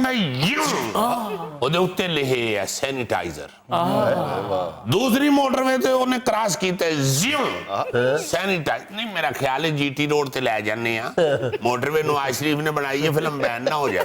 ਜਾਵਾਂਗਾ ਯੂ ਉਹਦੇ ਉੱਤੇ ਲਿਖੇ ਆ ਸੈਨੀਟਾਈਜ਼ਰ। ਦੂਸਰੀ ਮੋਟਰਵੇ ਤੇ ਉਹਨੇ ਕ੍ਰਾਸ ਕੀਤਾ ਜ਼ਿਉ ਸੈਨੀਟਾਈਜ਼ ਨਹੀਂ। ਮੇਰਾ ਖਿਆਲ ਹੈ ਜੀਟੀ ਰੋਡ ਤੇ ਲੈ ਜਾਂਦੇ ਆ ਮੋਟਰਵੇ ਨੂੰ। ਆਜ ਸ਼ਰੀਫ ਨੇ ਬਣਾਈ ਹੈ ਫਿਲਮ, ਬੈਨ ਨਾ ਹੋ ਜਾਏ।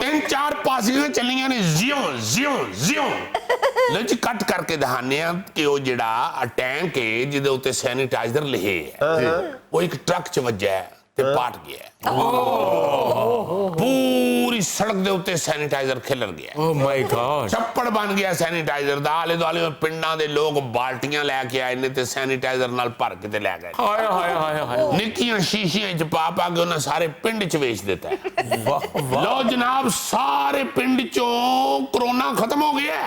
3-4 ਪਾਸੀਆਂ ਚੱਲੀਆਂ ਨੇ ਜ਼ਿਉ ਜ਼ਿਉ ਜ਼ਿਉ। ਲੋ ਜੀ ਕੱਟ ਕਰਕੇ ਦਿਖਾਣੇ ਆ ਕਿ ਉਹ ਜਿਹੜਾ ਟੈਂਕ ਹੈ ਜਿਹਦੇ ਉੱਤੇ ਸੈਨੀਟਾਈਜ਼ਰ ਲਿਖੇ ਹੈ ਉਹ ਇੱਕ ਟਰੱਕ ਚ ਵੱਜਿਆ ਤੇ ਪਾਟ ਗਿਆ। ਪੂਰੀ ਸੜਕ ਦੇ ਉੱਤੇ ਸੈਨੀਟਾਈਜ਼ਰ ਖਿਲਰ ਗਿਆ। Oh my God। ਛੱਪੜ ਬਣ ਗਿਆ ਸੈਨੀਟਾਈਜ਼ਰ ਦਾ। ਆਲੇ ਦੁਆਲੇ ਪਿੰਡਾਂ ਦੇ ਲੋਕ ਬਾਲਟੀਆਂ ਲੈ ਕੇ ਆਏ ਨੇ ਤੇ ਸੈਨੀਟਾਈਜ਼ਰ ਨਾਲ ਭਰ ਕੇ ਤੇ ਲੈ ਗਏ। ਹਾਏ ਹਾਏ ਹਾਏ ਹਾਏ। ਨਿੱਕੀਆਂ ਸ਼ੀਸ਼ੀਆਂ ਚ ਪਾ ਕੇ ਉਹਨਾਂ ਸਾਰੇ ਪਿੰਡ ਚ ਵੇਚ ਦਿੱਤਾ। ਵਾਹ ਵਾਹ। ਲੋ ਜਨਾਬ ਸਾਰੇ ਪਿੰਡ ਚੋਂ ਕੋਰੋਨਾ ਖਤਮ ਹੋ ਗਿਆ।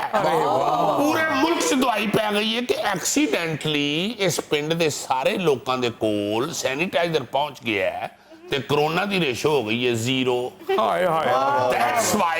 ਪੂਰੇ ਮੁਲਕ ਚ ਦਵਾਈ ਪੈ ਗਈ ਹੈ ਕਿ ਐਕਸੀਡੈਂਟਲੀ ਇਸ ਪਿੰਡ ਦੇ ਸਾਰੇ ਲੋਕਾਂ ਦੇ ਕੋਲ ਸੈਨੀਟਾਈਜ਼ਰ ਪਹੁੰਚ ਗਿਆ ਹੈ ਤੇ ਕੋਰੋਨਾ ਦੀ ਰੇਸ਼ੋ ਹੋ ਗਈ ਹੈ 0। ਹਾਏ ਹਾਏ। That's why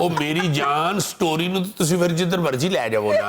ਉਹ ਮੇਰੀ ਜਾਨ ਸਟੋਰੀ ਨੂੰ ਤੁਸੀਂ ਫਿਰ ਜਿੱਧਰ ਮਰਜ਼ੀ ਲੈ ਜਾਵੋ ਨਾ।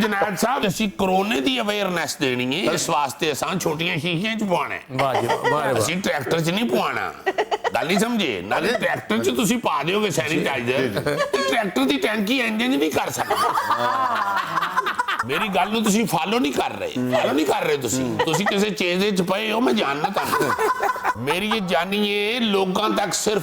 ਜਨਾਬ ਸਾਹਿਬ ਅਸੀਂ ਕੋਰੋਨੇ ਦੀ ਅਵੇਅਰਨੈਸ ਦੇਣੀ ਹੈ ਇਸ ਵਾਸਤੇ ਅਸਾਂ ਛੋਟੀਆਂ ਸ਼ੀਸ਼ੀਆਂ ਚ ਪਵਾਉਣਾ ਹੈ। ਵਾਹ ਜੀ ਵਾਹ। ਅਸੀਂ ਟਰੈਕਟਰ ਚ ਨਹੀਂ ਪਵਾਉਣਾ। ਗੱਲ ਨਹੀਂ ਸਮਝੇ। ਨਾਲੇ ਟਰੈਕਟਰ ਚ ਤੁਸੀਂ ਪਾ ਦਿਓਗੇ ਸੈਨੀਟਾਈਜ਼ਰ ਤੇ ਟਰੈਕਟਰ ਦੀ ਟੈਂਕੀ ਇੰਜਨ ਨਹੀਂ ਕਰ ਸਕਦਾ। ਮੇਰੀ ਗੱਲ ਨੂੰ ਤੁਸੀਂ ਫਾਲੋ ਨਹੀਂ ਕਰ ਰਹੇ। ਤੁਸੀਂ ਕਿਸੇ ਚੀਜ਼ ਵਿੱਚ ਪਏ ਹੋ। ਮੈਂ ਜਾਣਨਾ ਤੁਹਾਨੂੰ। ਮੇਰੀ ਇਹ ਜਾਨੀਏ ਲੋਕਾਂ ਤੱਕ ਸਿਰਫ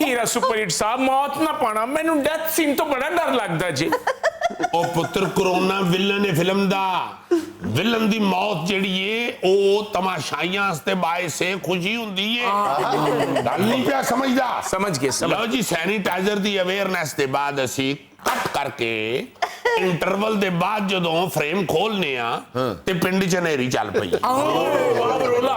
ਹੀਰਾ ਸੁਪਰ ਹਿੱਟ ਸਾਹਿਬ ਮੌਤ ਨਾ ਪਾਣਾ। ਮੈਨੂੰ ਡੈਥ ਸੀਨ ਤੋਂ ਬੜਾ ਡਰ ਲੱਗਦਾ ਜੀ। ਉਹ ਪੁੱਤਰ ਕੋਰੋਨਾ ਵਿਲਨ ਹੈ ਫਿਲਮ ਦਾ। ਵਿਲਨ ਦੀ ਮੌਤ ਜਿਹੜੀ ਏ ਉਹ ਤਮਾਸ਼ਾਈਆਂ ਵਾਸਤੇ ਬਾਇਸੇ ਖੁਸ਼ੀ ਹੁੰਦੀ ਏ। ਗੱਲ ਨਹੀਂ ਪਿਆ ਸਮਝਦਾ। ਸਮਝ ਗਏ। ਲਓ ਜੀ ਸੈਨੀਟਾਈਜ਼ਰ ਦੀ ਅਵੇਅਰਨੈਸ ਦੇ ਬਾਅਦ ਅਸੀਂ ਕੱਟ ਕਰਕੇ ਇੰਟਰਵਲ ਦੇ ਬਾਅਦ ਜਦੋਂ ਫਰੇਮ ਖੋਲਨੇ ਆ ਤੇ ਪਿੰਡ ਚ ਹਨੇਰੀ ਚੱਲ ਪਈ। ਬੜਾ ਬਰੋਲਾ।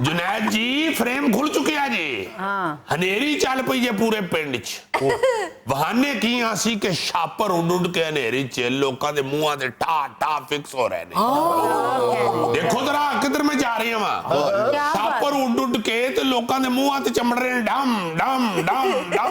ਜੁਨੈਦ ਜੀ ਫਰੇਮ ਖੁੱਲ ਚੁੱਕਿਆ ਜੀ। ਹਨੇਰੀ ਚੱਲ ਪਈ ਜੇ ਪੂਰੇ ਪਿੰਡ 'ਚ। ਬਹਾਨੇ ਕੀ ਸੀ ਕਿ ਛਾਪਰ ਉੱਡ ਕੇ ਹਨੇਰੀ 'ਚ ਲੋਕਾਂ ਦੇ ਮੂੰਹਾਂ ਤੇ ਠਾ ਫਿਕਸ ਹੋ ਰਹੇ ਨੇ। ਦੇਖੋ ਜਰਾ ਕਿੱਧਰ ਮੈਂ ਜਾ ਰਹੀ ਹਾਂ। ਛਾਪਰ ਉੱਡ ਕੇ ਤੇ ਲੋਕਾਂ ਦੇ ਮੂੰਹਾਂ ਤੇ ਚਮੜ ਰਹੇ ਨੇ ਡਮ ਡਮ ਡਮ ਡਮ।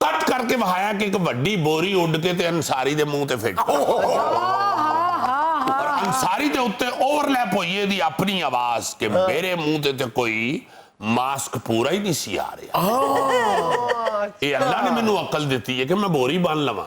ਕੱਟ ਕਰਕੇ ਵਹਾਇਆ ਕਿ ਇੱਕ ਵੱਡੀ ਬੋਰੀ ਉੱਡ ਕੇ ਤੇ ਅਨਸਾਰੀ ਦੇ ਮੂੰਹ ਤੇ ਫਿੱਟ। ਅੰਸਾਰੀ ਦੇ ਉੱਤੇ ਓਵਰਲੈਪ ਹੋਈ ਇਹਦੀ ਆਪਣੀ ਆਵਾਜ਼ ਕਿ ਮੇਰੇ ਮੂੰਹ ਤੇ ਕੋਈ ਮਾਸਕ ਪੂਰਾ ਹੀ ਨਹੀਂ ਸੀ ਆ ਰਿਹਾ। ਇਹ ਅੱਲਾ ਨੇ ਮੈਨੂੰ ਅਕਲ ਦਿੱਤੀ ਹੈ ਕਿ ਮੈਂ ਬੋਰੀ ਬੰਨ ਲਵਾਂ।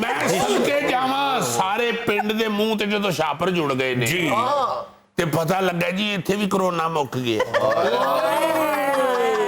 ਮੈਂ ਸਦਕੇ ਜਾਵਾਂ ਸਾਰੇ ਪਿੰਡ ਦੇ ਮੂੰਹ ਤੇ ਜਦੋਂ ਛਾਪਰ ਜੁੜ ਗਏ ਨੇ ਜੀ। ਤੇ ਪਤਾ ਲੱਗਾ ਜੀ ਇੱਥੇ ਵੀ ਕੋਰੋਨਾ ਮੁੱਕ ਗਿਆ।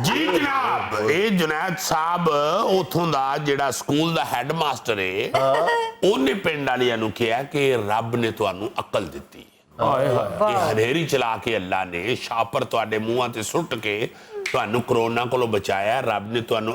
ਜੀ ਜਨਾਬ ਇਹ ਜੁਨੈਦ ਸਾਹਿਬ ਉਥੋਂ ਦਾ ਜਿਹੜਾ ਸਕੂਲ ਦਾ ਹੈਡਮਾਸਟਰ ਹੈ ਉਹਨੇ ਪਿੰਡ ਵਾਲਿਆਂ ਨੂੰ ਕਿਹਾ ਕਿ ਰੱਬ ਨੇ ਤੁਹਾਨੂੰ ਅਕਲ ਦਿੱਤੀ। ਇਹ ਹਨੇਰੀ ਚਲਾ ਕੇ ਅੱਲਾ ਨੇ ਛਾਪਰ ਤੁਹਾਡੇ ਮੂੰਹਾਂ ਤੇ ਸੁੱਟ ਕੇ ਤੁਹਾਨੂੰ ਕੋਰੋਨਾ ਕੋਲੋਂ ਬਚਾਇਆ। ਰੱਬ ਨੇ ਤੁਹਾਨੂੰ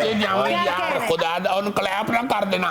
ਤੇ ਜਾਵਾਂ ਯਾਰ ਖੁਦਾ ਦਾ ਉਹਨੂੰ ਕਲੈਪ ਨਾ ਕਰ ਦੇਣਾ।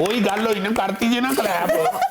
ਉਹੀ ਗੱਲ ਹੋਈ ਨਾ ਕਰਤੀ ਜੇ ਨਾ ਕਲੈਪ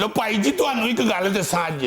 ਲੋ ਭਾਈ ਜੀ ਤੁਹਾਨੂੰ ਇੱਕ ਗੱਲ ਦੱਸਾਂ ਅੱਜ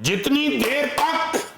ਜਿਤਨੀ ਦੇਰ ਤੱਕ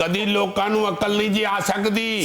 ਕਦੀ ਲੋਕਾਂ ਨੂੰ ਅਕਲ ਨਹੀਂ ਜੀ ਆ ਸਕਦੀ।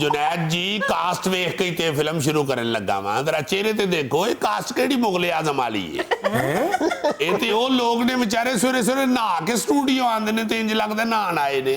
ਜੁਨੈਦ ਜੀ ਕਾਸਟ ਵੇਖ ਕੇ ਤੇ ਫਿਲਮ ਸ਼ੁਰੂ ਕਰਨ ਲੱਗਾ ਵਾਂ। ਜਰਾ ਚਿਹਰੇ ਤੇ ਦੇਖੋ ਇਹ ਕਾਸਟ ਕਿਹੜੀ ਮੁਗਲੇ ਆਜ਼ਮ ਵਾਲੀ ਹੈ। ਇਹ ਤੇ ਉਹ ਲੋਕ ਨੇ ਵਿਚਾਰੇ ਸਵੇਰੇ ਸਵੇਰੇ ਨਹਾ ਕੇ ਸਟੂਡੀਓ ਆਉਂਦੇ ਨੇ ਤੇ ਇੰਜ ਲੱਗਦਾ ਨਹਾਣ ਆਏ ਨੇ।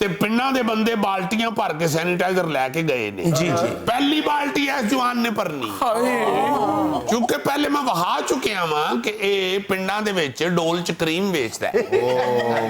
ਤੇ ਪਿੰਡਾਂ ਦੇ ਬੰਦੇ ਬਾਲਟੀਆਂ ਭਰ ਕੇ ਸੈਨੀਟਾਈਜ਼ਰ ਲੈ ਕੇ ਗਏ ਨੇ ਜੀ ਜੀ ਪਹਿਲੀ ਬਾਲਟੀ ਇਸ ਜਵਾਨ ਨੇ ਭਰਨੀ ਕਿਉਂਕਿ ਪਹਿਲੇ ਮੈਂ ਵਹਾ ਚੁੱਕਿਆ ਵਾਂ ਕਿ ਇਹ ਪਿੰਡਾਂ ਦੇ ਵਿੱਚ ਡੋਲ ਚ ਕਰੀਮ ਵੇਚਦਾ ਹੈ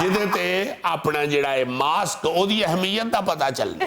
ਜਿਹਦੇ ਤੇ ਆਪਣਾ ਜਿਹੜਾ ਇਹ ਮਾਸਕ ਉਹਦੀ ਅਹਿਮੀਅਤ ਦਾ ਪਤਾ ਚੱਲਦਾ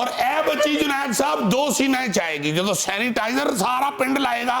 ਔਰ ਇਹ ਬੱਚੀ ਜੁਨੈਦ ਸਾਹਿਬ ਦੋ ਸੀਨੇ ਚ ਆਏਗੀ ਜਦੋਂ ਸੈਨੀਟਾਈਜ਼ਰ ਸਾਰਾ ਪਿੰਡ ਲਾਏਗਾ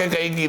ਕੇ ਕਹੇਗੀ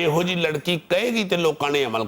ਇਹੋ ਜੀ ਲੜਕੀ ਕਹੇਗੀ ਤੇ ਲੋਕਾਂ ਨੇ ਅਮਲ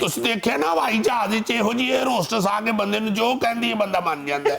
ਤੁਸੀਂ ਦੇਖਿਆ ਨਾ ਹਵਾਈ ਜਹਾਜ਼ ਵਿੱਚ ਇਹੋ ਜੀ 에ਅਰ ਹੋਸਟਸ ਆ ਕੇ ਬੰਦੇ ਨੂੰ ਜੋ ਕਹਿੰਦੀ ਹੈ ਬੰਦਾ ਮੰਨ ਜਾਂਦਾ ਹੈ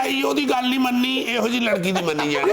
ਆਈ ਉਹਦੀ ਗੱਲ ਨਹੀਂ ਮੰਨੀ ਇਹੋ ਜੀ ਲੜਕੀ ਦੀ ਮੰਨੀ ਜਾਣੀ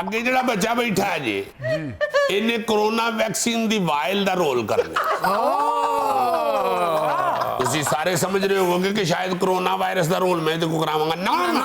ਅੱਗੇ ਜਿਹੜਾ ਬੱਚਾ ਬੈਠਾ ਹੈ ਜੀ ਇਹਨੇ ਕੋਰੋਨਾ ਵੈਕਸੀਨ ਦੀ ਵਾਇਲ ਦਾ ਰੋਲ ਕਰਨਾ ਤੁਸੀਂ ਸਾਰੇ ਸਮਝ ਰਹੇ ਹੋਵੋਗੇ ਕਿ ਸ਼ਾਇਦ ਕੋਰੋਨਾ ਵਾਇਰਸ ਦਾ ਰੋਲ ਮੈਂ ਤੇ ਕੋ ਕਰਾਵਾਂਗਾ ਨਾ ਨਾ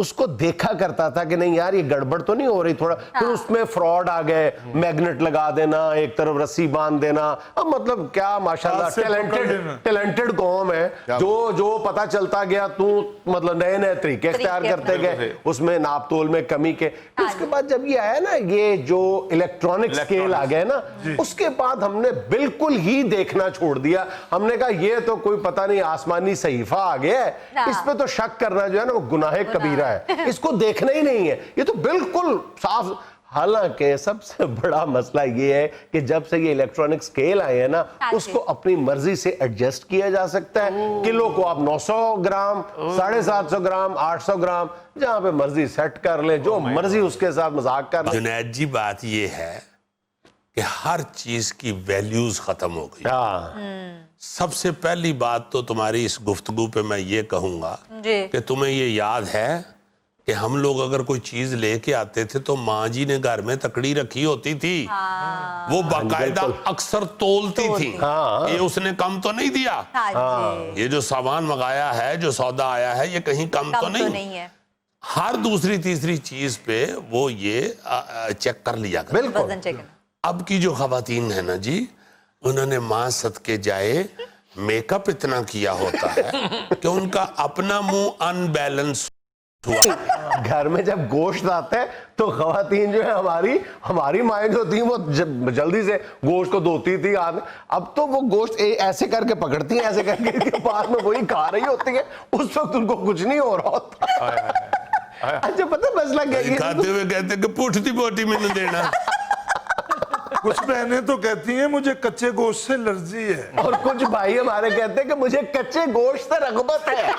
اس کو دیکھا کرتا تھا کہ نہیں یار یہ گڑبڑ تو نہیں ہو رہی تھوڑا, پھر اس میں فراڈ آ گئے, میگنیٹ لگا دینا, ایک طرف رسی باندھ دینا. اب مطلب کیا ماشاءاللہ ٹیلنٹڈ قوم ہے, جو پتا چلتا گیا تو مطلب نئے نئے طریقے اختیار کرتے گئے اس میں ناپ تول میں کمی کے. اس کے بعد جب یہ آیا نا یہ جو الیکٹرانک اسکیل آ گئے نا, اس کے بعد ہم نے بالکل ہی دیکھنا چھوڑ دیا. ہم نے کہا یہ تو کوئی پتہ نہیں آسمانی صحیفہ آ گیا ہے, اس پہ تو شک کرنا جو ہے نا وہ گناہ کبیرہ ہے, اس کو دیکھنا ہی نہیں ہے, یہ تو بالکل صاف. حالانکہ سب سے بڑا مسئلہ یہ ہے کہ جب سے یہ الیکٹرانک سکیل آئے ہیں نا, اس کو اپنی مرضی سے ایڈجسٹ کیا جا سکتا ہے. کلو کو آپ 900 گرام, 750 گرام, 800 گرام, جہاں پہ مرضی سیٹ کر لیں, جو مرضی اس کے ساتھ مذاق کر لیں. جنید جی بات یہ ہے کہ ہر چیز کی ویلیوز ختم ہو گئی. سب سے پہلی بات تو تمہاری اس گفتگو پہ میں یہ کہوں گا کہ تمہیں یہ یاد ہے کہ ہم لوگ اگر کوئی چیز لے کے آتے تھے تو ماں جی نے گھر میں تکڑی رکھی ہوتی تھی, وہ باقاعدہ اکثر تولتی تھی, یہ اس نے کم تو نہیں دیا. یہ جو سامان منگایا ہے, جو سودا آیا ہے, یہ کہیں کم تو نہیں ہے. ہر دوسری تیسری چیز پہ وہ یہ چیک کر لیا کرتے. بالکل. اب کی جو خواتین ہیں نا جی, انہوں نے ماں صدقے جائے میک اپ اتنا کیا ہوتا ہے کہ ان کا اپنا منہ ان بیلنس ہوا. گھر میں جب گوشت آتا ہے تو خواتین جو ہے ہماری مائیں جو تھیں وہ جلدی سے گوشت کو دھوتی تھی. اب تو وہ گوشت ایسے کر کے پکڑتی ہیں, ایسے کر کے پاس میں وہی کھا رہی ہوتی ہے, اس وقت ان کو کچھ نہیں ہو رہا ہوتا. اچھا پتہ مسئلہ کیا ہے, کھاتے ہوئے کہتے ہیں کہ پوٹھتی بوٹی میں نے دینا. کچھ بہنیں تو کہتی ہیں مجھے کچے گوشت سے الرجی ہے, اور کچھ بھائی ہمارے کہتے ہیں کہ مجھے کچے گوشت سے رغبت ہے.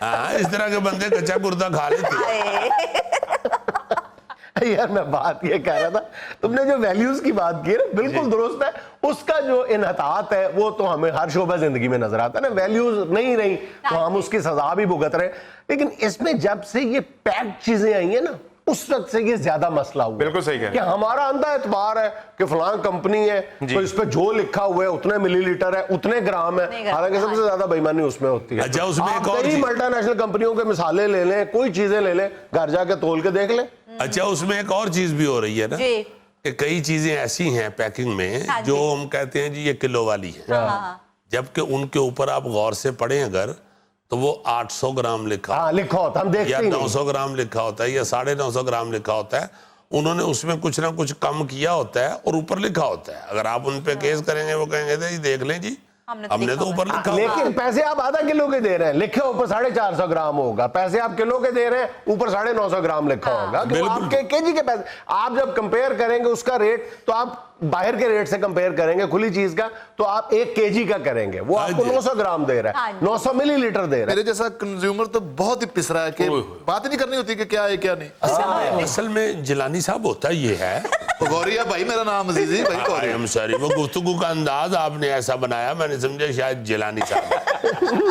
ہاں, اس طرح کے بندے کچا کرتا کھا لیتے ہیں. یار میں بات یہ کہہ رہا تھا, تم نے جو ویلیوز کی بات کی نا بالکل درست ہے. اس کا جو انحطاط ہے وہ تو ہمیں ہر شعبہ زندگی میں نظر آتا ہے نا. ویلیوز نہیں رہی تو ہم اس کی سزا بھی بھگت رہے. لیکن اس میں جب سے یہ پیکڈ چیزیں آئی ہیں نا, اس وقت سے یہ زیادہ مسئلہ ہوا. بالکل صحیح کہہ رہے کہ ہمارا اندھا اعتبار ہے کہ فلان کمپنی ہے تو اس پہ جو لکھا ہوا ہے اتنے ملی لیٹر ہے, اتنے گرام ہے. حالانکہ سب سے زیادہ بے ایمانی اس میں ہوتی ہے. اچھا, اس میں ایک اور کئی ملٹی نیشنل کمپنیوں کے مثالیں لے لیں, کوئی چیزیں لے لیں, گھر جا کے تول کے دیکھ لیں. اچھا, اس میں ایک اور چیز بھی ہو رہی ہے نا کہ کئی چیزیں ایسی ہیں پیکنگ میں جو ہم کہتے ہیں جی یہ کلو والی ہے, جبکہ ان کے اوپر آپ غور سے پڑھیں اگر تو وہ 800 گرام لکھا ہوتا, ہم دیکھتے یا ہیں 900 گرام لکھا ہوتا ہے یا 950 گرام لکھا ہوتا ہے. انہوں نے اس میں کچھ نہ کچھ کم کیا ہوتا ہے اور اوپر لکھا ہوتا ہے. اگر آپ ان پہ کیس کریں گے وہ کہیں گے جی دیکھ لیں جی ہم نے تو اوپر لکھا. لیکن پیسے آپ آدھا کلو کے دے رہے ہیں, لکھے اوپر 450 گرام ہوگا. پیسے آپ کلو کے دے رہے ہیں, اوپر 950 گرام لکھا ہوگا. آپ کے جی کے پیسے آپ جب کمپیئر کریں گے اس کا ریٹ تو آپ باہر کے ریٹ سے کمپیئر کریں گے کھلی چیز کا تو آپ 1 kg کا کریں گے, وہ آپ کو 900 گرام دے رہا ہے, 900 ملی لیٹر دے رہا ہے. میرے جیسا کنزیومر تو بہت ہی پس رہا ہے کہ بات ہی نہیں کرنی ہوتی کہ کیا ہے کیا نہیں. اصل میں جیلانی صاحب ہوتا یہ ہے, غوریہ بھائی میرا نام عزیزی بھائی غوریہ. وہ گفتگو کا انداز آپ نے ایسا بنایا میں نے سمجھا شاید جیلانی صاحب.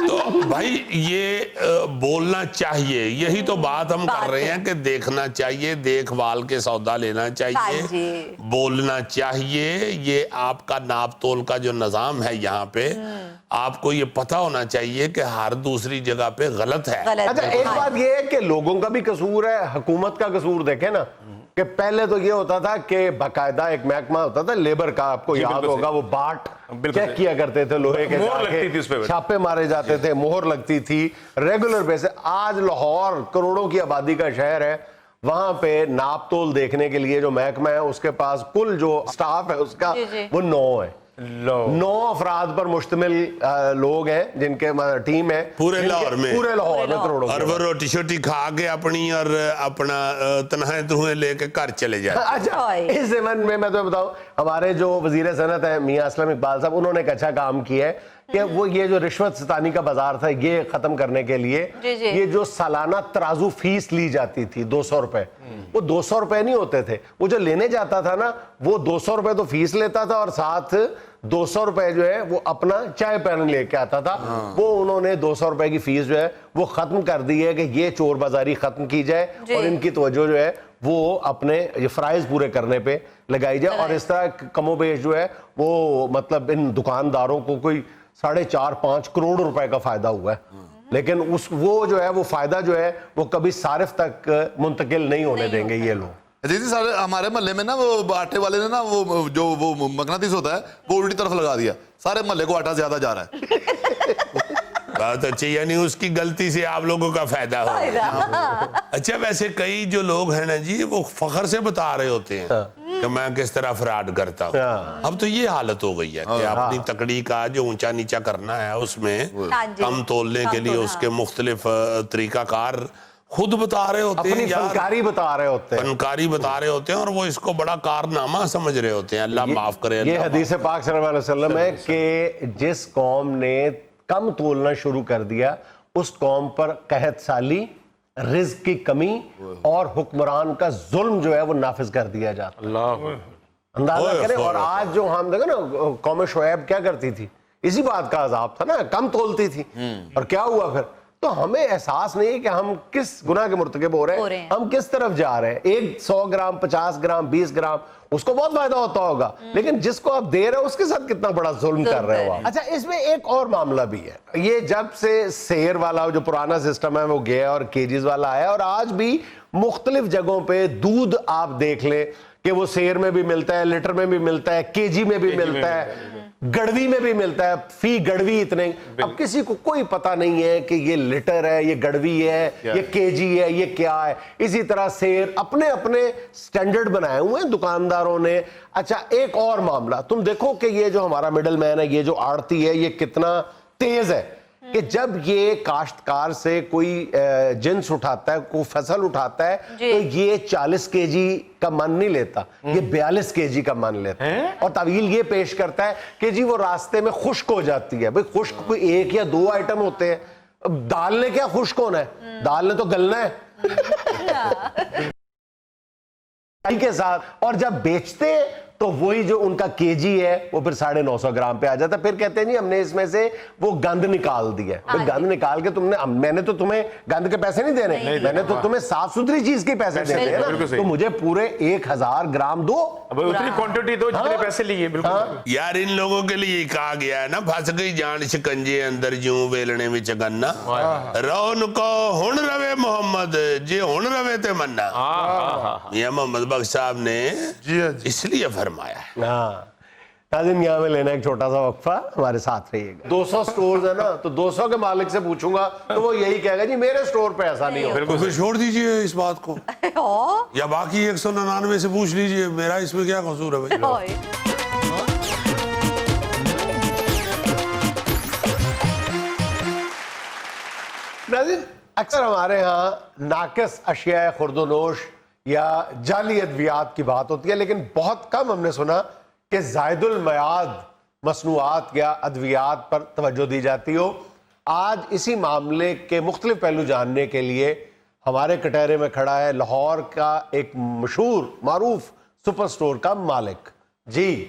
تو بھائی یہ بولنا چاہیے, یہی تو بات ہم کر رہے ہیں کہ دیکھنا چاہیے, دیکھ بھال کے سودا لینا چاہیے, بولنا چاہیے. یہ آپ کا ناپ تول کا جو نظام ہے یہاں پہ آپ کو یہ پتہ ہونا چاہیے کہ ہر دوسری جگہ پہ غلط ہے. اچھا ایک بات یہ ہے کہ لوگوں کا بھی قصور ہے, حکومت کا قصور دیکھیں نا کہ پہلے تو یہ ہوتا تھا کہ باقاعدہ ایک محکمہ ہوتا تھا لیبر کا, آپ کو یاد ہوگا وہ باٹ چیک کیا کرتے تھے, لوہے کے چھاپے مارے جاتے تھے, مہر لگتی تھی ریگولر بیسس. آج لاہور کروڑوں کی آبادی کا شہر ہے, وہاں پہ ناپ تول دیکھنے کے لیے جو محکمہ ہے اس کے پاس کل جو سٹاف ہے اس کا وہ 9 ہے. 9 افراد پر مشتمل لوگ ہیں جن کے ٹیم ہے پورے لاہور میں کروڑوں. اور وہ روٹی شوٹی کھا کے اپنی اور اپنا تنہائیں تنہیں لے کے گھر چلے جاتے. اچھا اس زمن میں تمہیں بتاؤں, ہمارے جو وزیر صنعت ہیں میاں اسلم اقبال صاحب, انہوں نے ایک اچھا کام کیا ہے کہ وہ یہ جو رشوت ستانی کا بازار تھا یہ ختم کرنے کے لیے یہ جو سالانہ ترازو فیس لی جاتی تھی 200 روپے, وہ 200 روپے نہیں ہوتے تھے, وہ جو لینے جاتا تھا نا وہ 200 روپے تو فیس لیتا تھا اور ساتھ 200 روپے جو ہے وہ اپنا چائے پین لے کے آتا تھا. وہ انہوں نے 200 روپے کی فیس جو ہے وہ ختم کر دی ہے کہ یہ چور بازاری ختم کی جائے اور ان کی توجہ جو ہے وہ اپنے یہ فرائض پورے کرنے پہ لگائی جائے. اور اس طرح کم و بیش جو ہے وہ مطلب ان دکانداروں کو کوئی 4.5-5 کروڑ روپے کا فائدہ ہوا ہے. لیکن وہ جو ہے وہ فائدہ جو ہے وہ کبھی صارف تک منتقل نہیں ہونے دیں گے یہ لوگ. جی سارے ہمارے محلے میں نا وہ آٹے والے نے نا وہ جو وہ مقناطیس ہوتا ہے وہ الٹی طرف لگا دیا, سارے محلے کو آٹا زیادہ جا رہا ہے. بہت اچھی, یعنی اس کی غلطی سے آپ لوگوں کا فائدہ ہو. اچھا ویسے کئی جو لوگ ہیں نا جی وہ فخر سے بتا رہے ہوتے ہیں کہ میں کس طرح فراڈ کرتا ہوں. اب تو یہ حالت ہو گئی ہے کہ اپنی تکڑی کا جو اونچا نیچا کرنا ہے اس میں کم تولنے کے لیے اس کے مختلف طریقہ کار خود بتا رہے ہوتے ہیں, فنکاری بتا رہے ہوتے ہیں, فنکاری بتا رہے ہوتے ہیں, اور وہ اس کو بڑا کارنامہ سمجھ رہے ہوتے ہیں. اللہ معاف کرے. یہ حدیث پاک صلی اللہ علیہ وسلم ہے کہ جس قوم نے کم تولنا شروع کر دیا اس قوم پر قحط سالی, رزق کی کمی اور حکمران کا ظلم جو ہے وہ نافذ کر دیا جاتا. اندازہ کریں. اور آج جو ہم دیکھیں نا قوم شعیب کیا کرتی تھی, اسی بات کا عذاب تھا نا, کم تولتی تھی, اور کیا ہوا پھر. تو ہمیں احساس نہیں ہے کہ ہم کس گناہ کے مرتکب ہو رہے ہیں, ہم کس طرف جا رہے ہیں. 100 گرام 50 گرام 20 گرام اس کو بہت فائدہ ہوتا ہوگا, لیکن جس کو آپ دے رہے ہو اس کے ساتھ کتنا بڑا ظلم کر رہے ہو آپ. اچھا اس میں ایک اور معاملہ بھی ہے, یہ جب سے سیر والا جو پرانا سسٹم ہے وہ گیا اور کیجز والا آیا, اور آج بھی مختلف جگہوں پہ دودھ آپ دیکھ لیں کہ وہ سیر میں بھی ملتا ہے, لیٹر میں بھی ملتا ہے, کیجی میں بھی ملتا ہے, گڑوی میں بھی ملتا ہے, فی گڑوی اتنے. اب کسی کو کوئی پتہ نہیں ہے کہ یہ لیٹر ہے, یہ گڑوی ہے, یہ کیجی ہے, یہ کیا ہے. اسی طرح سیر اپنے اپنے سٹینڈرڈ بنائے ہوئے ہیں دکانداروں نے. اچھا ایک اور معاملہ تم دیکھو کہ یہ جو ہمارا مڈل مین ہے, یہ جو آڑتی ہے, یہ کتنا تیز ہے کہ جب یہ کاشتکار سے کوئی جنس اٹھاتا ہے, کوئی فصل اٹھاتا ہے, تو یہ 40 کے جی کا من نہیں لیتا, یہ 42 کے جی کا من لیتا ہے, اور طویل یہ پیش کرتا ہے کہ جی وہ راستے میں خشک ہو جاتی ہے. بھئی خشک کوئی 1 یا 2 آئٹم ہوتے ہیں, دال نے کیا خشک ہونا ہے, دال نے تو گلنا ہے کے ساتھ. اور جب بیچتے تو وہی جو ان کا کے جی ہے وہ پھر 950 گرام پہ آ جاتا ہے. پھر کہتے ہیں جی ہم نے اس میں سے وہ گند نکال دیا. گند نکال کے تم نے, میں نے تو تمہیں گند کے پیسے نہیں دینے, میں نے تو تمہیں صاف ستھری چیز کے پیسے دینے ہیں نا, تو مجھے پورے 1000 گرام دو, اتنی کوانٹٹی دو جتنے پیسے لیے. بالکل یار ان لوگوں کے لیے کہا گیا ہے نا, پھنس گئی جان شکنجے اندر جوں ویلنے میں چگنا, رو نکو ہن روے محمد جی ہن روے تے منا. میاں محمد بخش صاحب نے اس لیے فرمایا ہے. ناظرین یہاں میں لینا ایک چھوٹا سا وقفہ, ہمارے ساتھ رہیے گا. 200 سٹورز ہے نا, تو 200 کے مالک سے پوچھوں گا تو وہ یہی کہے گا جی میرے سٹور پہ ایسا نہیں ہو. بالکل چھوڑ دیجئے اس بات کو, یا باقی 199 سے پوچھ لیجئے میرا اس میں کیا قصور ہے بھائی. ناظرین اکثر ہمارے ہاں ناقص اشیاء خورد و نوش یا جعلی ادویات کی بات ہوتی ہے, لیکن بہت کم ہم نے سنا کہ زائد المیعاد مصنوعات یا ادویات پر توجہ دی جاتی ہو. آج اسی معاملے کے مختلف پہلو جاننے کے لیے ہمارے کٹہرے میں کھڑا ہے لاہور کا ایک مشہور معروف سپر سٹور کا مالک. جی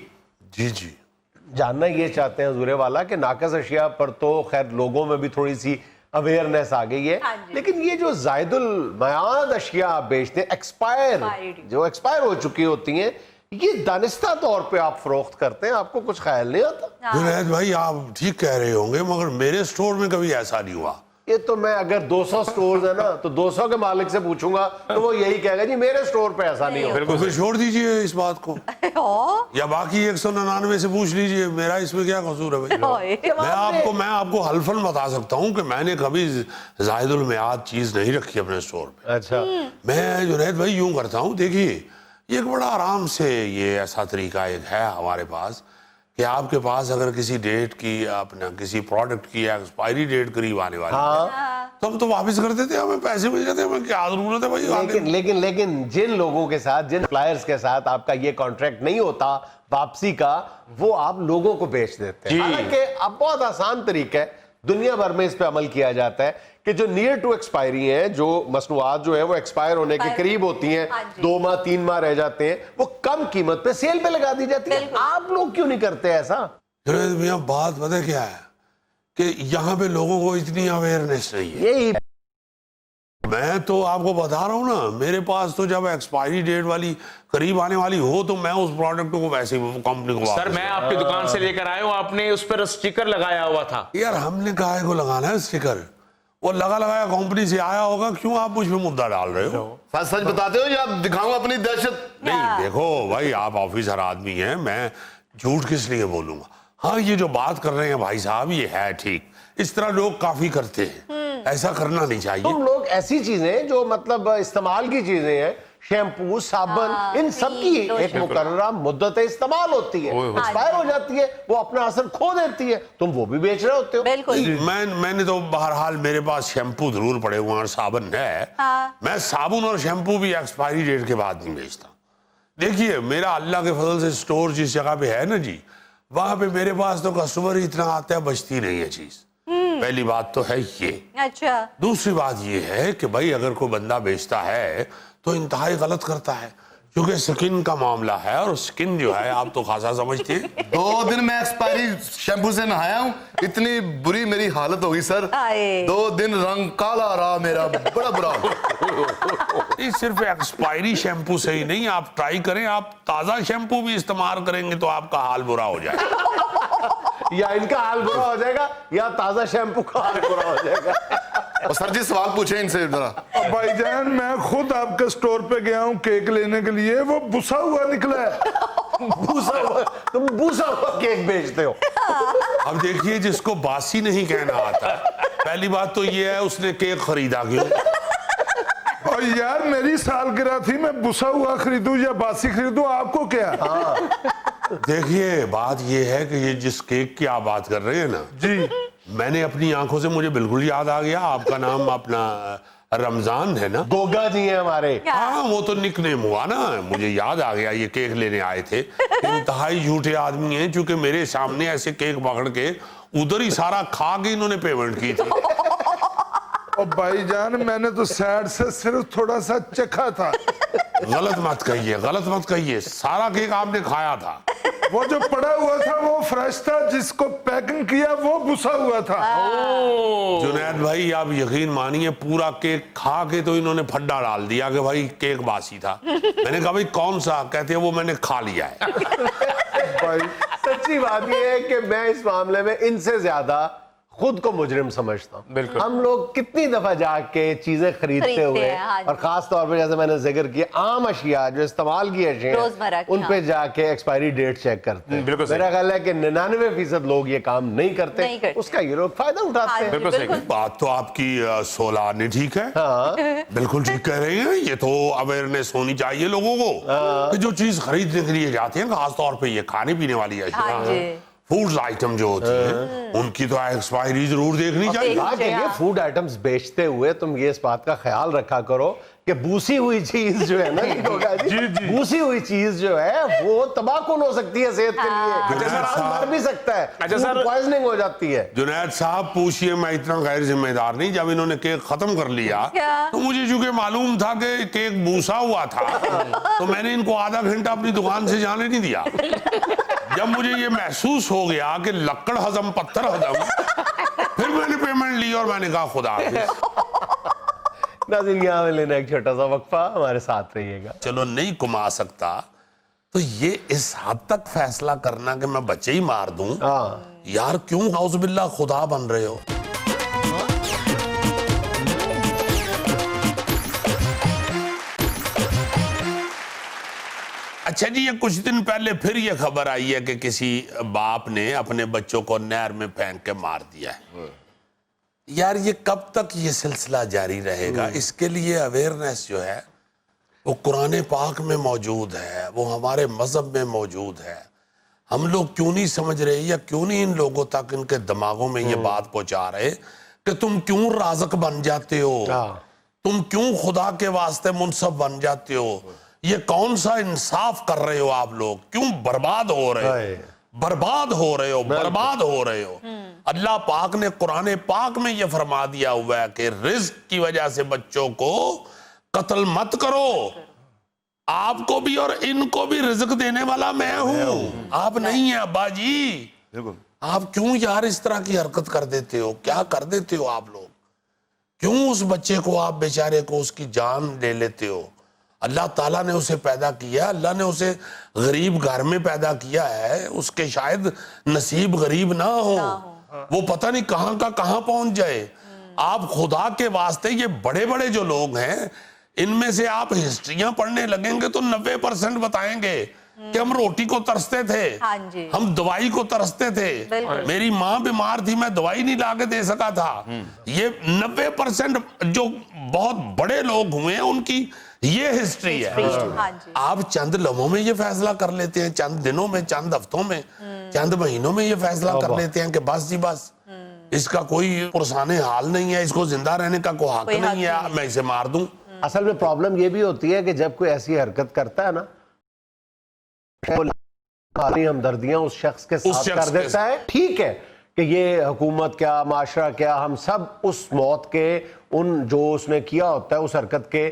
جاننا یہ چاہتے ہیں حضور والا کہ ناقص اشیاء پر تو خیر لوگوں میں بھی تھوڑی سی اویئرنیس آ گئی ہے, لیکن یہ جو زائد المیعاد اشیاء آپ بیچتے ہیں, ایکسپائر ہو چکی ہوتی ہیں, یہ دانستہ طور پہ آپ فروخت کرتے ہیں, آپ کو کچھ خیال نہیں آتا؟ جنید بھائی آپ ٹھیک کہہ رہے ہوں گے, مگر میرے سٹور میں کبھی ایسا نہیں ہوا. یہ تو میں اگر 200 سٹورز ہیں نا تو 200 کے مالک سے پوچھوں گا تو وہ یہی کہے گا جی میرے سٹور پہ ایسا نہیں ہو. بالکل چھوڑ دیجئے اس بات کو, یا باقی 199 سے پوچھ لیجئے میرا اس میں کیا قصور ہے بھائی. میں آپ کو حلفاً بتا سکتا ہوں کہ میں نے کبھی زائد المیعاد چیز نہیں رکھی اپنے سٹور پہ. اچھا میں جنید بھائی یوں کرتا ہوں, دیکھیے یہ ایک بڑا آرام سے یہ ایسا طریقہ ایک ہے ہمارے پاس کہ آپ کے پاس اگر کسی ڈیٹ کی اپنا کسی پروڈکٹ کی ایکسپائری ڈیٹ قریب آنے والی ہے تو ہم تو واپس کر دیتے ہیں, ہمیں پیسے مل جاتے ہیں, ہمیں کیا ضرورت ہے بھائی. لیکن جن لوگوں کے ساتھ, جن سپلائرز کے ساتھ آپ کا یہ کانٹریکٹ نہیں ہوتا واپسی کا, وہ آپ لوگوں کو بیچ دیتے ہیں. حالانکہ اب بہت آسان طریقہ ہے, دنیا بھر میں اس پہ عمل کیا جاتا ہے کہ جو نیئر ٹو ایکسپائری ہیں, جو مصنوعات جو ہیں وہ ایکسپائر ہونے کے قریب ہوتی ہیں, 2 ماہ 3 ماہ رہ جاتے ہیں, وہ کم قیمت پہ سیل پہ لگا دی جاتی ہے. آپ لوگ کیوں نہیں کرتے ایسا؟ میاں بات پتہ کیا ہے کہ یہاں پہ لوگوں کو اتنی اویئرنیس نہیں ہے. یہی میں تو آپ کو بتا رہا ہوں نا, میرے پاس تو جب ایکسپائری ڈیٹ والی قریب آنے والی ہو تو میں اس پروڈکٹ کو ویسے کمپنی کو سر میں آپ کی دکان سے لے کر آیا ہوں, آپ نے اس پر اسٹیکر لگایا ہوا تھا. یار ہم نے کہا ہے کو لگانا ہے اسٹیکر, وہ لگا لگایا کمپنی سے آیا ہوگا, کیوں آپ مجھ پہ مدعا ڈال رہے ہو؟ سچ سچ بتاتے ہو یا دکھاؤں اپنی دہشت؟ نہیں دیکھو بھائی, آپ آفیسر آدمی ہیں, میں جھوٹ کس لیے بولوں گا. ہاں یہ جو بات کر رہے ہیں بھائی صاحب یہ ہے ٹھیک, اس طرح لوگ کافی کرتے ہیں, ایسا کرنا نہیں چاہیے. تم لوگ ایسی چیزیں جو مطلب استعمال کی چیزیں ہیں, شیمپو, صابن, ان سب کی ایک مقررہ مدت استعمال ہوتی ہے, ایکسپائر ہو جاتی ہے, وہ اپنا اثر کھو دیتی ہے, تم وہ بھی بیچ رہے ہوتے ہو. بالکل. میں نے تو بہرحال میرے پاس شیمپو ضرور پڑے ہوئے ہیں اور صابن ہے, میں صابن اور شیمپو بھی ایکسپائری ڈیٹ کے بعد نہیں بیچتا. دیکھیے میرا اللہ کے فضل سے سٹور جس جگہ پہ ہے نا جی, وہاں پہ میرے پاس تو کسٹمر ہی اتنا آتا ہے, بچتی نہیں ہے چیز. پہلی بات تو ہے یہ. اچھا. دوسری بات یہ ہے کہ بھائی اگر کوئی بندہ بیچتا ہے تو انتہائی غلط کرتا ہے, کیونکہ سکن کا معاملہ ہے, اور سکن جو ہے آپ تو خاصا سمجھتے ہیں. 2 دن میں ایکسپائری شیمپو سے نہایا ہوں, اتنی بری میری حالت ہوگی سر. 2 دن رنگ کالا رہا میرا, بڑا برا. نہیں صرف ایکسپائری شیمپو سے ہی نہیں, آپ ٹرائی کریں, آپ تازہ شیمپو بھی استعمال کریں گے تو آپ کا حال برا ہو جائے گا. یا ان کا حال برا ہو جائے گا یا تازہ شیمپو کا حال برا ہو جائے گا. اور سر جی سوال پوچھیں ان سے ذرا. بھائی جان میں خود آپ کے سٹور پہ گیا ہوں کیک لینے کے لیے, وہ بسا ہوا نکلا ہے. بوسا ہوا, تم بوسا ہوا کیک بیچتے ہو. اب دیکھیے جس کو باسی نہیں کہنا آتا, پہلی بات تو یہ ہے اس نے کیک خریدا کیوں. اور یار میری سالگرہ تھی, میں بسا ہوا خریدوں یا باسی خریدوں, آپ کو کیا؟ دیکھیے بات یہ ہے کہ یہ جس کیک کی آپ بات کر رہے ہیں نا جی, میں نے اپنی آنکھوں سے, مجھے بالکل یاد آ گیا, آپ کا نام اپنا رمضان ہے نا؟ گوگا جی ہیں ہمارے. ہاں وہ تو نک نیم ہوا نا, مجھے یاد آ گیا یہ کیک لینے آئے تھے. انتہائی جھوٹے آدمی ہیں, چونکہ میرے سامنے ایسے کیک پکڑ کے ادھر ہی سارا کھا کے انہوں نے پیمنٹ کی تھی. اور بھائی جان میں نے تو سیڈ سے صرف تھوڑا سا چکھا تھا. غلط مت کہیے, غلط مت کہیے, سارا کیک آپ نے کھایا تھا. وہ جو پڑا ہوا تھا وہ فریش تھا, جس کو پیکنگ کیا وہ بسا ہوا تھا. جنید بھائی آپ یقین مانیے پورا کیک کھا کے تو انہوں نے پھڈا ڈال دیا کہ بھائی کیک باسی تھا. میں نے کہا بھائی کون سا, کہتے ہیں وہ میں نے کھا لیا ہے. بھائی سچی بات یہ ہے کہ میں اس معاملے میں ان سے زیادہ خود کو مجرم سمجھتا ہوں. بالکل. ہم لوگ کتنی دفعہ جا کے چیزیں خریدتے ہوئے, اور خاص طور پہ جیسے میں نے ذکر کیا عام اشیاء جو استعمال کی اشیاء, ان پہ جا کے ایکسپائری ڈیٹ چیک کرتے ہیں. میرا خیال ہے کہ 99% لوگ یہ کام نہیں کرتے, اس کا یہ لوگ فائدہ اٹھاتے ہیں. بالکل صحیح. بات تو آپ کی 16 نے ٹھیک ہے, بالکل ٹھیک کہہ رہے ہیں. یہ تو اویئرنیس ہونی چاہیے لوگوں کو کہ جو چیز خریدنے کے لیے جاتے ہیں, خاص طور پہ یہ کھانے پینے والی اشیاء, فوڈز آئٹم جو ہوتی ہیں, ان کی تو ایکسپائری ضرور دیکھنی چاہیے. کہ یہ فوڈ آئٹمز بیچتے ہوئے تم یہ اس بات کا خیال رکھا کرو کہ بوسی ہوئی چیز جو ہے نا بوسی ہوئی چیز جو ہے وہ تباہ کن ہو سکتی ہے صحت کے لیے, مر بھی سکتا ہے, پوائزننگ ہو جاتی ہے. جنید صاحب پوچھئے, میں اتنا غیر ذمہ دار نہیں. جب انہوں نے کیک ختم کر لیا تو مجھے چونکہ معلوم تھا کہ کیک بوسا ہوا تھا, تو میں نے ان کو آدھا گھنٹہ اپنی دکان سے جانے نہیں دیا. جب مجھے یہ محسوس ہو گیا کہ لکڑ ہضم پتھر ہضم, پھر میں نے پیمنٹ لی اور میں نے کہا خدا حافظ. ناظرین یہاں میں لینا ایک چھوٹا سا وقفہ, ہمارے ساتھ رہیے گا. چلو نہیں کما سکتا تو یہ اس حد تک فیصلہ کرنا کہ میں بچے ہی مار دوں, یار کیوں اعوذ باللہ خدا بن رہے ہو. اچھا جی, یہ کچھ دن پہلے پھر یہ خبر آئی ہے کہ کسی باپ نے اپنے بچوں کو نہر میں پھینک کے مار دیا ہے. یار یہ کب تک یہ سلسلہ جاری رہے گا؟ اس کے لیے اویئرنیس جو ہے وہ قرآن پاک میں موجود ہے, وہ ہمارے مذہب میں موجود ہے. ہم لوگ کیوں نہیں سمجھ رہے, یا کیوں نہیں ان لوگوں تک ان کے دماغوں میں یہ بات پہنچا رہے کہ تم کیوں رازق بن جاتے ہو, تم کیوں خدا کے واسطے منصف بن جاتے ہو, یہ کون سا انصاف کر رہے ہو آپ لوگ, کیوں برباد ہو رہے ہو, برباد ہو رہے ہو, برباد ہو رہے ہو. اللہ پاک نے قرآن پاک میں یہ فرما دیا ہوا ہے کہ رزق کی وجہ سے بچوں کو قتل مت کرو, آپ کو بھی اور ان کو بھی رزق دینے والا میں ہوں, آپ نہیں ہیں ابا جی. آپ کیوں یار اس طرح کی حرکت کر دیتے ہو, کیا کر دیتے ہو آپ لوگ, کیوں اس بچے کو آپ بیچارے کو اس کی جان لے لیتے ہو. اللہ تعالیٰ نے اسے پیدا کیا, اللہ نے اسے غریب گھر میں پیدا کیا ہے, اس کے شاید نصیب غریب نہ ہو, وہ پتہ نہیں کہاں کا کہاں پہنچ جائے. آپ خدا کے واسطے یہ بڑے بڑے جو لوگ ہیں ان میں سے آپ ہسٹریاں پڑھنے لگیں گے تو 90% بتائیں گے کہ ہم روٹی کو ترستے تھے, ہاں جی, ہم دوائی کو ترستے تھے, میری ماں بیمار تھی میں دوائی نہیں لا کے دے سکا تھا. یہ 90% جو بہت بڑے لوگ ہوئے ہیں ان کی یہ ہسٹری ہے. آپ چند لمحوں میں یہ فیصلہ کر لیتے ہیں, چند دنوں میں, چند ہفتوں میں, چند مہینوں میں یہ فیصلہ کر لیتے ہیں کہ بس جی بس اس کا کوئی پرسان حال نہیں ہے, اس کو زندہ رہنے کا کوئی حق نہیں ہے, میں اسے مار دوں. اصل میں پرابلم یہ بھی ہوتی ہے کہ جب کوئی ایسی حرکت کرتا ہے نا, ہمدردیاں اس شخص کے ساتھ کر دیتا ہے. ٹھیک ہے کہ یہ حکومت کیا, معاشرہ کیا, ہم سب اس موت کے, ان جو اس نے کیا ہوتا ہے اس حرکت کے,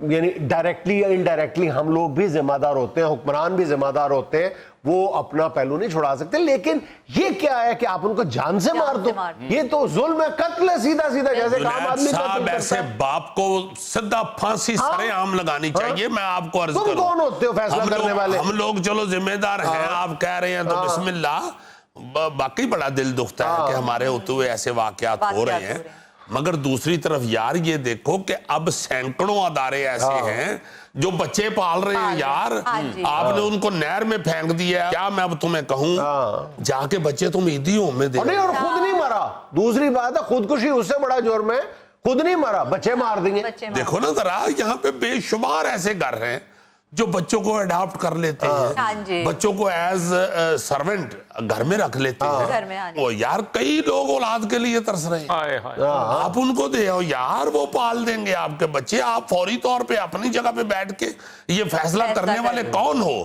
یعنی ڈائریکٹلی یا انڈائریکٹلی ہم لوگ بھی ذمہ دار ہوتے ہیں, حکمران بھی ذمہ دار ہوتے ہیں, وہ اپنا پہلو نہیں چھڑا سکتے. لیکن یہ کیا ہے کہ آپ ان کو جان سے مار دو, یہ تو ظلم ہے, قتل ہے سیدھا سیدھا. جیسے عام آدمی صاحب ایسے باپ کو سدا پھانسی سرے عام لگانی چاہیے. میں آپ کو عرض کروں, تم کون ہوتے ہو فیصلہ کرنے والے؟ ہم لوگ چلو ذمہ دار ہیں, آپ کہہ رہے ہیں تو بسم اللہ. باقی بڑا دل دکھتا ہے کہ ہمارے ہوتے ہوئے ایسے واقعات ہو رہے ہیں, مگر دوسری طرف یار یہ دیکھو کہ اب سینکڑوں ادارے ایسے ہیں جو بچے پال رہے ہیں. یار آپ نے ان کو نہر میں پھینک دیا, کیا میں اب تمہیں کہوں جا کے بچے تم عیدیوں میں دے, اور خود نہیں مرا. دوسری بات ہے خودکشی اس سے بڑا جرم ہے, خود نہیں مرا, بچے مار دیں گے. دیکھو نا ذرا, یہاں پہ بے شمار ایسے گھر ہیں جو بچوں کو اڈاپٹ کر لیتے ہیں, بچوں کو ایز سرونٹ گھر میں رکھ لیتے ہیں. وہ یار کئی لوگ اولاد کے لیے ترس رہے ہیں, آپ ان کو دے آؤ یار, وہ پال دیں گے آپ کے بچے. آپ فوری طور پہ اپنی جگہ پہ بیٹھ کے یہ فیصلہ کرنے والے کون ہو؟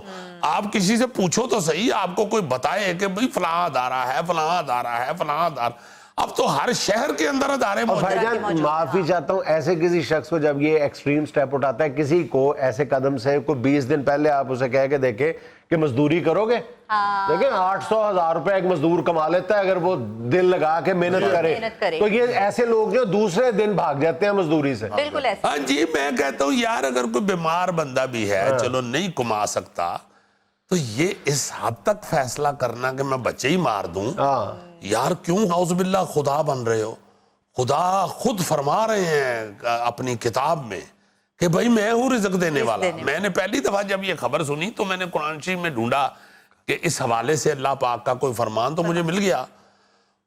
آپ کسی سے پوچھو تو صحیح, آپ کو کوئی بتائے کہ بھئی فلاں ادارہ ہے, فلاں ادارہ ہے, فلاں ادارہ. اب تو ہر شہر کے اندر ادارے موجود ہیں. بھائی جان معافی چاہتا ہوں, ایسے کسی شخص کو جب یہ ایکسٹریم سٹیپ اٹھاتا ہے, کسی کو ایسے قدم سے کوئی 20 دن پہلے آپ اسے کہہ کے دیکھیں کہ مزدوری کرو گے, دیکھیں 800,000 روپے ایک مزدور کما لیتا ہے اگر وہ دل لگا کے محنت کرے. تو یہ ایسے لوگ جو دوسرے دن بھاگ جاتے ہیں مزدوری سے. بالکل ایسا. ہاں جی, میں کہتا ہوں یار اگر کوئی بیمار بندہ بھی ہے, چلو نہیں کما سکتا, تو یہ اس حد تک فیصلہ کرنا کہ میں بچے ہی مار دوں, یار کیوں اعوذ باللہ خدا بن رہے ہو؟ خدا خود فرما رہے ہیں اپنی کتاب میں کہ بھائی میں ہوں رزق دینے والا. میں نے پہلی دفعہ جب یہ خبر سنی تو میں نے قرآن شریف میں ڈھونڈا کہ اس حوالے سے اللہ پاک کا کوئی فرمان, تو مجھے مل گیا.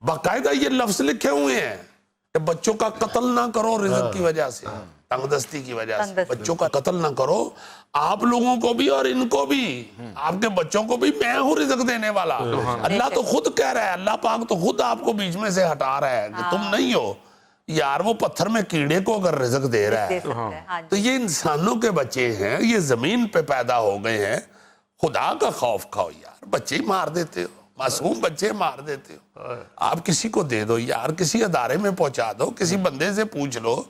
باقاعدہ یہ لفظ لکھے ہوئے ہیں کہ بچوں کا قتل نہ کرو رزق کی وجہ سے, تنگ دستی کی وجہ سے, بچوں کا قتل نہ کرو. آپ لوگوں کو بھی اور ان کو بھی, آپ کے بچوں کو بھی میں ہوں رزق دینے والا. اللہ تو خود کہہ رہا ہے, اللہ پاک تو خود آپ کو بیچ میں سے ہٹا رہا ہے کہ تم نہیں ہو. یار وہ پتھر میں کیڑے کو اگر رزق دے رہا ہے تو یہ انسانوں کے بچے ہیں, یہ زمین پہ پیدا ہو گئے ہیں. خدا کا خوف کھاؤ یار, بچے ہی مار دیتے ہو, معصوم بچے مار دیتے ہو. آپ کسی کو دے دو یار, کسی ادارے میں پہنچا دو, کسی بندے سے پوچھ لو,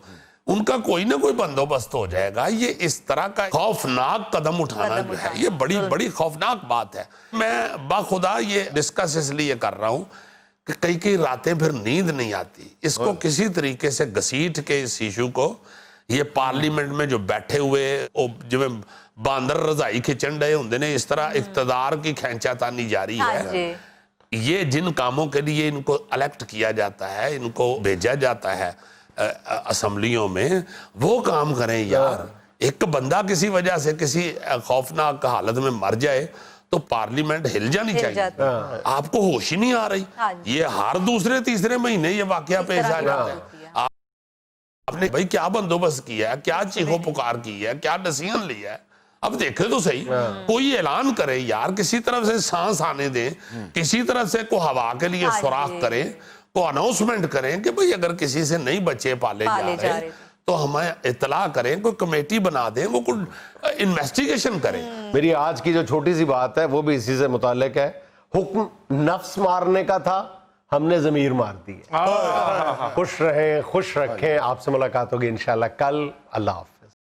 ان کا کوئی نہ کوئی بندوبست ہو جائے گا. یہ اس طرح کا خوفناک قدم اٹھانا جو ہے یہ بڑی بڑی خوفناک بات ہے. میں باخدا یہ ڈسکس اس لیے کر رہا ہوں کہ کئی راتیں پھر نیند نہیں آتی. اس کو کسی طریقے سے گھسیٹ کے اس ایشو کو, یہ پارلیمنٹ میں جو بیٹھے ہوئے جو باندر رضائی کھچن رہے ہوں نے, اس طرح اقتدار کی کھینچا تانی جاری ہے. یہ جن کاموں کے لیے ان کو الیکٹ کیا جاتا ہے, ان کو بھیجا جاتا ہے اسمبلیوں میں, وہ کام کریں یار. ایک بندہ کسی وجہ سے کسی خوفناک حالت میں مر جائے تو پارلیمنٹ ہل جانی چاہیے. آپ کو ہوش ہی نہیں آ رہی. یہ ہر دوسرے تیسرے مہینے یہ واقعہ پیش آ جاتا ہے. آپ نے بھائی کیا بندوبست کیا ہے, کیا چیخو پکار کی ہے, کیا ڈیسیژن لیا ہے, اب دیکھے تو صحیح. کوئی اعلان کرے یار, کسی طرف سے سانس آنے دیں, کسی طرف سے کوئی ہوا کے لیے سوراخ کریں, کو اناؤنسمنٹ کریں کہ بھئی اگر کسی سے نہیں بچے پالے جا رہے تو ہمیں اطلاع کریں, کوئی کمیٹی بنا دیں, وہ کوئی انویسٹیگیشن کریں. میری آج کی جو چھوٹی سی بات ہے وہ بھی اسی سے متعلق ہے. حکم نفس مارنے کا تھا, ہم نے ضمیر مار دی ہے. خوش رہیں, خوش رکھیں. آپ سے ملاقات ہوگی انشاءاللہ کل. اللہ حافظ.